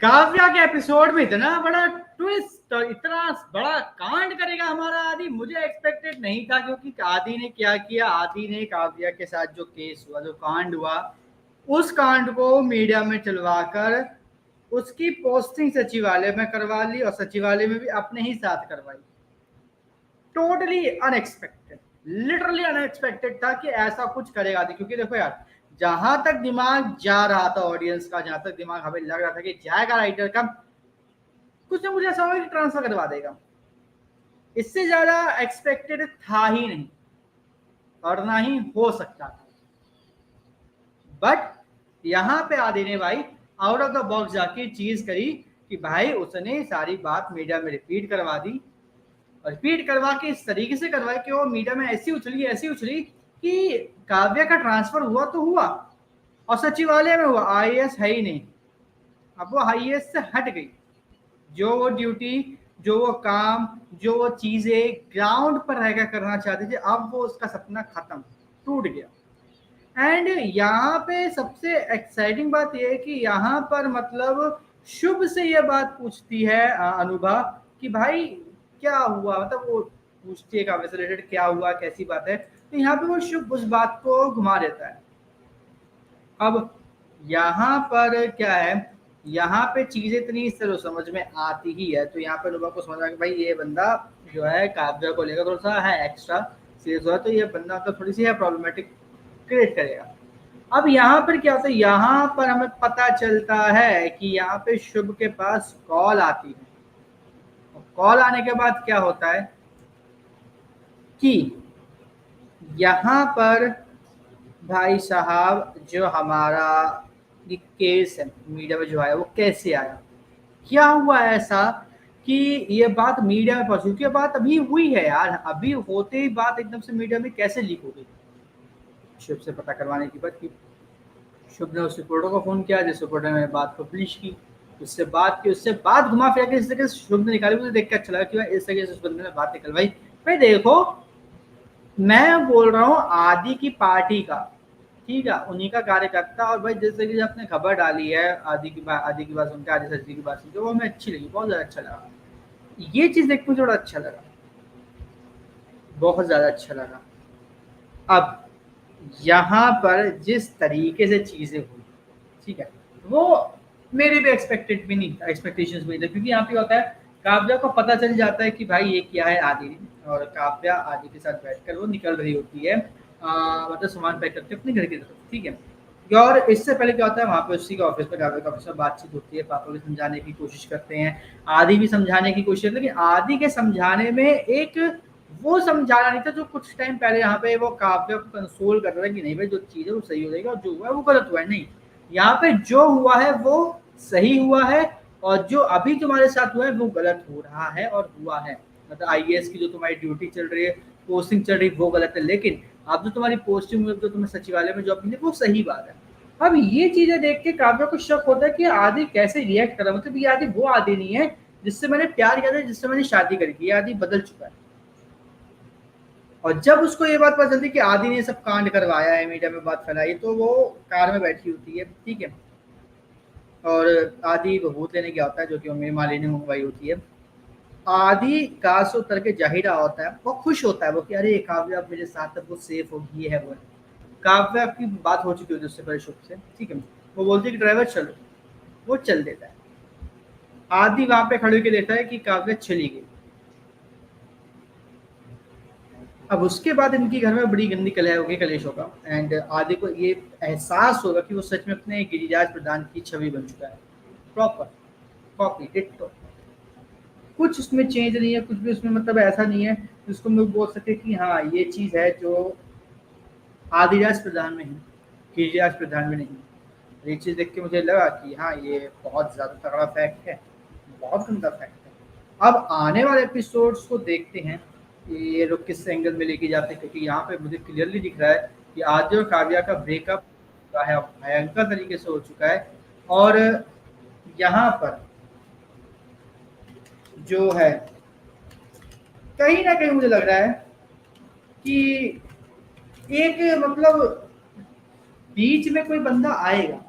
काव्या के एपिसोड में इतना बड़ा ट्विस्ट और इतना बड़ा कांड करेगा हमारा आदि, मुझे एक्सपेक्टेड नहीं था। क्योंकि आदि ने क्या किया, आदि ने काव्या के साथ जो केस हुआ, जो कांड हुआ, उस कांड को मीडिया में चलवाकर उसकी पोस्टिंग सचिवालय में करवा ली और सचिवालय में भी अपने ही साथ करवाई। टोटली अनएक्सपेक्टेड, लिटरली अनएक्सपेक्टेड था कि ऐसा कुछ करेगा आदि। क्योंकि देखो यार, जहां तक दिमाग जा रहा था ऑडियंस का, जहां तक दिमाग हमें लग रहा था कि जाएगा राइटर का, कुछ ना मुझे ऐसा होगा कि ट्रांसफर करवा देगा। इससे ज्यादा एक्सपेक्टेड था ही नहीं और ना ही हो सकता था। बट यहां पे आदि ने भाई आउट ऑफ द बॉक्स जाके चीज करी कि भाई उसने सारी बात मीडिया में रिपीट करवा दी। और रिपीट करवा के इस तरीके से करवाई कि वो मीडिया में ऐसी उछली कि काव्या का ट्रांसफर हुआ तो हुआ और सचिवालय में हुआ, आईएएस है ही नहीं। अब वो आईएएस से हट गई। जो वो ड्यूटी, जो वो काम, जो वो चीजें ग्राउंड पर रहकर करना चाहते थे, अब वो उसका सपना खत्म, टूट गया। एंड यहाँ पे सबसे एक्साइटिंग बात यह है कि यहाँ पर मतलब शुभ से यह बात पूछती है अनुभा कि भाई क्या हुआ, मतलब वो पूछती है काव्य से रिलेटेड क्या हुआ, कैसी बात है। तो यहाँ पे वो शुभ उस बात को घुमा देता है। अब यहाँ पर क्या है, यहाँ पे चीजें इतनी इस तरह समझ में आती ही है। तो यहाँ पे लोगों को समझ आ कि भाई ये बंदा जो है काव्या को लेकर थोड़ा सा है एक्स्ट्रा सीरियस हुआ, तो ये बंदा मतलब थोड़ी सी है प्रॉब्लमेटिक क्रिएट करेगा। अब यहाँ पर क्या होता है, यहाँ पर हमें पता चलता है कि यहाँ पे शुभ के पास कॉल आती है। कॉल आने के बाद क्या होता है कि यहाँ पर भाई साहब जो हमारा ये केस है मीडिया में जो आया, वो कैसे आया, क्या हुआ ऐसा कि ये बात मीडिया में पहुंची। क्योंकि बात अभी हुई है यार, अभी होते ही बात एकदम से मीडिया में कैसे लीक हो गई। शुभ से पता करवाने की बात की, शुभ ने उस रिपोर्टर को फोन किया, जिस रिपोर्टर ने बात पब्लिश की, उससे बात की, उससे बात घुमा फिरा के इस तरीके से शुभ ने निकाली। मुझे देख के अच्छा लगा कि भाई इस तरीके से उस बंदे ने बात निकलवाई। भाई देखो, मैं बोल रहा हूँ आदि की पार्टी का, ठीक है, उन्हीं का कार्यकर्ता। और भाई जिस तरीके से आपने खबर डाली है आदि की बात सुनकर, आदि सर जी की बात सुनकर, वो हमें अच्छी लगी, बहुत ज्यादा अच्छा लगा। ये चीज देख मुझे बड़ा अच्छा लगा, बहुत ज्यादा अच्छा लगा। अब यहाँ पर जिस तरीके से चीजें हुई, ठीक है, वो मेरे भी एक्सपेक्टेड भी नहीं था, एक्सपेक्टेशंस भी नहीं था। क्योंकि यहाँ पे होता है काव्या को पता चल जाता है कि भाई ये क्या है आदि ने, और काव्या आदि के साथ बैठकर वो निकल रही होती है मतलब सामान पैक करके अपने घर की तरफ, ठीक है। और इससे पहले क्या होता है, वहाँ पे उसी के ऑफिस में काव्या के ऑफिस में बातचीत होती है, पापा भी समझाने की कोशिश करते हैं, आदि भी समझाने की कोशिश करते हैं। लेकिन आदि के समझाने में एक वो समझाना नहीं था जो कुछ टाइम पहले यहाँ पे वो काव्या को कंसोल कर रहा है कि नहीं भाई जो चीज़ है वो सही हो जाएगी और जो हुआ है वो गलत हुआ है। नहीं, यहाँ पे जो हुआ है वो सही हुआ है और जो अभी तुम्हारे साथ हुआ है वो गलत हो रहा है और हुआ है। मतलब आईएएस की जो तुम्हारी ड्यूटी चल रही है, पोस्टिंग चल रही है, वो गलत है। लेकिन अब जो तुम्हारी पोस्टिंग हुई, जो तुम्हें सचिवालय में जॉब मिली, वो सही बात है। अब ये चीजें देख के काव्या को शक होता है कि आदि कैसे रिएक्ट कर रहा है। मतलब ये आदि वो आदि नहीं है जिससे मैंने प्यार किया था, जिससे मैंने शादी करी थी। ये आदि बदल चुका है। और जब उसको ये बात पता चलती है कि आदि ने सब कांड करवाया है, मीडिया में बात फैलाई, तो वो कार में बैठी होती है, ठीक है, और आदि भभूत लेने गया होता है जो कि मेरी मालिनी मंगवाई होती है। आदि कार से उतर के जा ही रहा होता है, वो खुश होता है वो कि अरे काव्या अब मेरे साथ है, वो सेफ होगी, ये है वो है। काव्या की बात हो चुकी होती है उससे पहले शुभ से, ठीक है। वो बोलती है कि ड्राइवर चलो, वो चल देता है। आदि वहां पे खड़े होकर देखता है कि काव्या चली गई। अब उसके बाद इनकी घर में बड़ी गंदी कलह होगी, कलेश होगा। एंड आदि को ये एहसास होगा कि वो सच में अपने गिरिराज प्रधान की छवि बन चुका है, प्रॉपर कॉपी डिट्टो। कुछ उसमें चेंज नहीं है, कुछ भी उसमें मतलब ऐसा नहीं है जिसको हम लोग बोल सके कि हाँ ये चीज है जो आदिराज प्रधान में है, गिरिराज प्रधान में नहीं। ये चीज देख के मुझे लगा कि हाँ ये बहुत ज्यादा तगड़ा फैक्ट है, बहुत गंदा फैक्ट है। अब आने वाले एपिसोड्स को देखते हैं कि ये लोग किस एंगल में लेके जाते हैं। क्योंकि यहाँ पे मुझे क्लियरली दिख रहा है कि आद्य और काव्या का ब्रेकअप का है, भयंकर तरीके से हो चुका है। और यहाँ पर जो है कहीं ना कहीं मुझे लग रहा है कि एक मतलब बीच में कोई बंदा आएगा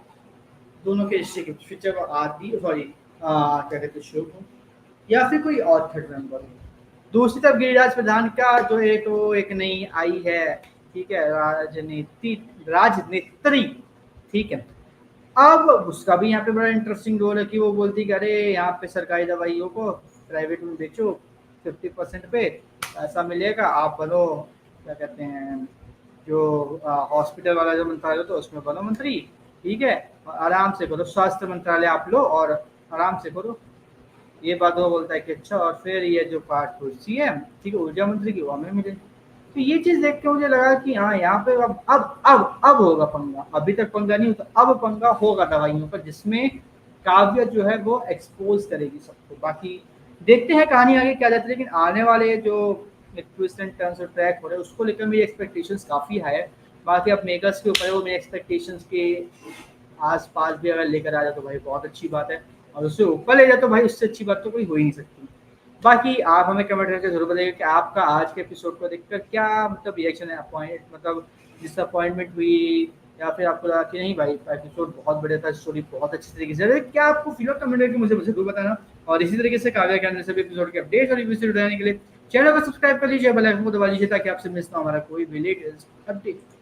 दोनों के रिश्ते के फिर जब आदि सॉरी क्या कहते हैं शुभ हो या फिर कोई और थर्ड मेंबर हो। दूसरी तरफ गिरिराज प्रधान का जो है तो एक नई आई है, ठीक है, राजनीति राजनेत्री, ठीक है। अब उसका भी यहाँ पे बड़ा इंटरेस्टिंग रोल है कि वो बोलती कि अरे यहाँ पे सरकारी दवाइयों को प्राइवेट में बेचो 50% पे पैसा मिलेगा, आप बनो क्या कहते हैं जो हॉस्पिटल वाला जो मंत्रालय होता है उसमें बनो मंत्री, ठीक है, और आराम से करो, स्वास्थ्य मंत्रालय आप लो और आराम से करो। ये बात वो बोलता है कि अच्छा, और फिर ये जो पार्ट हुई है, ठीक है, ऊर्जा मंत्री की वो हमें मिले। तो ये चीज देख के मुझे लगा कि हाँ यहाँ पे अब होगा पंगा, अभी तक पंगा नहीं होता, अब पंगा होगा दवाइयों पर, जिसमें काव्य जो है वो एक्सपोज करेगी सबको। बाकी देखते हैं कहानी आगे क्या जाती है, लेकिन आने वाले जो ट्विस्ट एंड टर्न्स और ट्रैक हो रहे हैं उसको लेकर मेरी एक्सपेक्टेशंस काफी हाई है। बाकी अब मेकर्स के ऊपर है, वो मेरे एक्सपेक्टेशंस के आस-पास भी अगर लेकर आ जाए तो भाई बहुत अच्छी बात है, और उससे ऊपर ले जाए तो भाई उससे अच्छी बात तो कोई हो ही नहीं सकती। बाकी आप हमें कमेंट करके ज़रूर बताइए कि आपका आज के एपिसोड को देखकर क्या मतलब रिएक्शन है, अपॉइंट मतलब डिसअपॉइंटमेंट हुई या फिर आपको लगा कि नहीं भाई एपिसोड बहुत बढ़िया था, स्टोरी बहुत अच्छी तरीके से है, क्या आपको फील हुआ कमेंट करके मुझे ज़रूर बताना। और इसी तरीके से काव्या के अंदर सभी एपिसोड के अपडेट्स और रिव्यू से जुड़ने के लिए चैनल को सब्सक्राइब कर लीजिए, बेल आइकन को दबा लीजिए ताकि आपसे मिस ना हो हमारा कोई भी लेटेस्ट अपडेट।